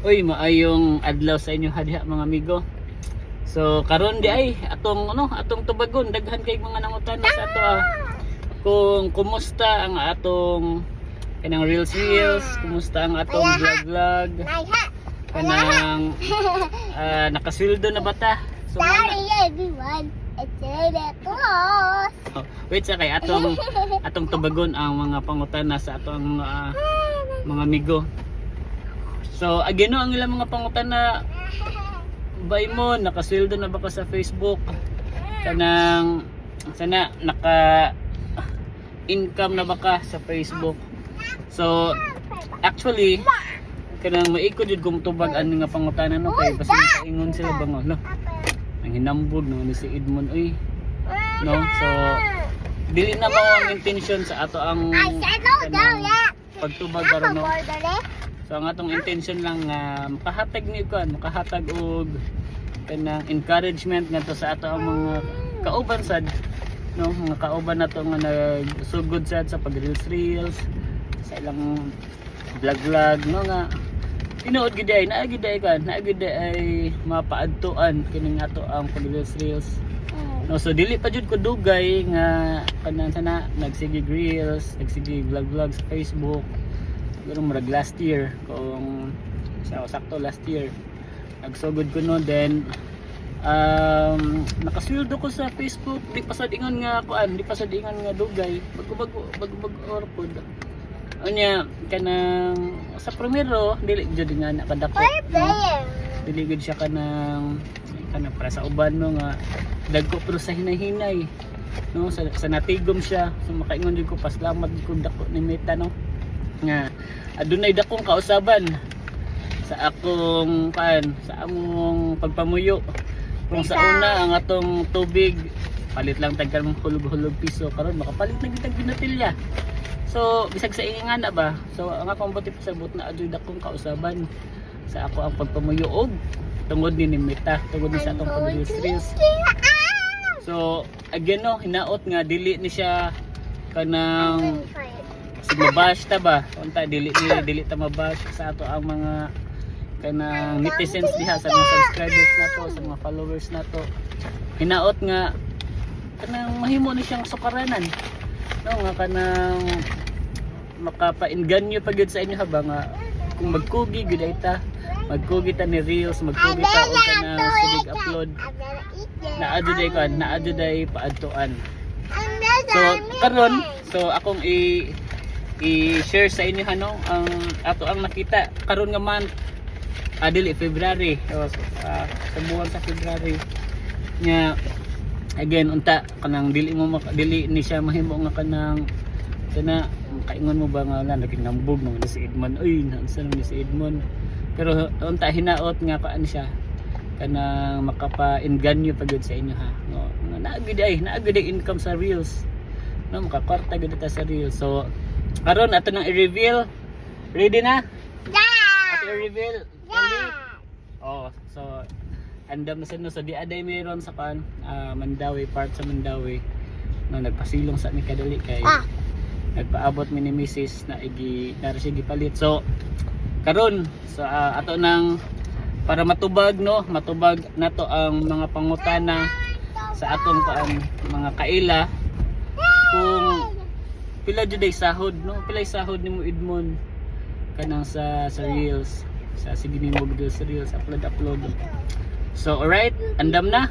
Uy, maayong adlaw sa inyo hadya mga amigo. So karon di ay atong tubagon daghan kay mga nangutana sa ato kung kumusta ang atong kanang reels, kumusta ang atong vlog, kanang nakasweldo na bata. So Sorry everyone, it's Santa Claus. wait sa kay atong tubagon ang mga pangutana sa atong mga amigo. So again no, ang ilang mga pangutana bay mo, nakasweldo na ba ka sa Facebook? Kanang sana naka income na ba ka sa Facebook? So actually kanang maikod jud kung tubag ani nga pangutana no kay basta kaingon sila ba no. Ang hinambog no ni si Edmond oy. No, so dili na mao ang intention sa ato ang pagtubag karon no. So ang atong intention lang nga makahatag ni kuan, makahatag og kanang encouragement ngadto sa ato ang mga kauban sad, no, mga kauban nato nga nagsugod sad sa pag-reels sa ilang vlog no nga tinuod gid ay naagid ay kan, naagid ay mapaadtuan kining ato ang pag-reels. No, so dili pa jud ko dugay nga kanang sana nagsige reels, nagsige vlog sa Facebook. Pero murag last year kung sakto last year nagsugod ko no, then nakasweldo ko sa Facebook. Di pa sad ingon nga kuan, di pa sad ingon nga dugay bago orpod unya kanang sa primero dili jud nga nakadako no? Dili gud siya kanang para sa uban no nga dagko pero sa hinay-hinay no, sa natigom siya. So makaingon jud ko pasalamat ko dako ni Meta no nga adunay dakong kausaban sa akong sa among pagpamuyo. Kung sa una ang atong tubig palit lang tag karong hulog-hulog piso, karon makapalit na gitag binatilya. So bisag sa ingana ba, so ang akong buti pasabot na adunay dakong kausaban sa ako ang pagpamuyo og tungod ni Meta, tungod ni sa atong pag-reels. So again no, hinaot nga dili ni siya kanang mabash ta ba unta dili ta mabash sa ato ang mga kanang netizens diha sa mga subscribers nato, sa mga followers nato. Hinaot nga kanang mahimo ni siyang sukaranan no, nga kanang makapainganyo pa gyud sa inyo haba nga kung magkugi gyud ay ta, magkugi ta ni reels, magkugi ta og kanang silig upload na adjuday paadtuan. So karon so akong i-share sa inyo ano ang ato ang nakita karon nga month dili February sa buwan sa February nya again unta kanang dili ni siya mahimo nga kanang sana kaingon mo ba nga naging nambog mo ni si Edmond oy nansa ni si Edmond, pero unta hinaot nga kaan siya kanang makapa-inganyo pa gyud sa inyo ha no, naagid ay income sa reels no, makakwarta gyud ta sa reels. So karon ato nang i-reveal. Ready na? Yeah! Ato i-reveal. Yeah! Oh, so andam na sino so di aday mayroon sa Mandawi, part sa Mandawi. No, nagpasilong sa mi kadali kay nagpaabot mi ni Mrs. na nara siya gipalit. So karon so ato nang para matubag nato ang mga pangutana sa atong mga kaila kung pila jud ay sahod no, pila ay sahod nimo Edmond kanang sa reels, sa sige nimo video sa reels upload. So alright, andam na.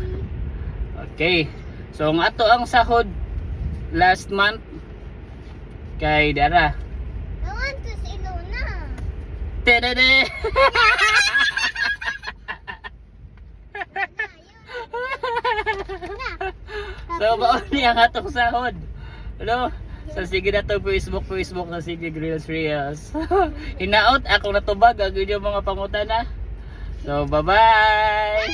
Okay, so ang ato ang sahod last month kay Dara I want to see Luna. tedede so baon ni ang atong sahod ano. So sige na to Facebook sa sige Reels. Hinaot ako natubag ang inyong mga pangutana. So bye bye.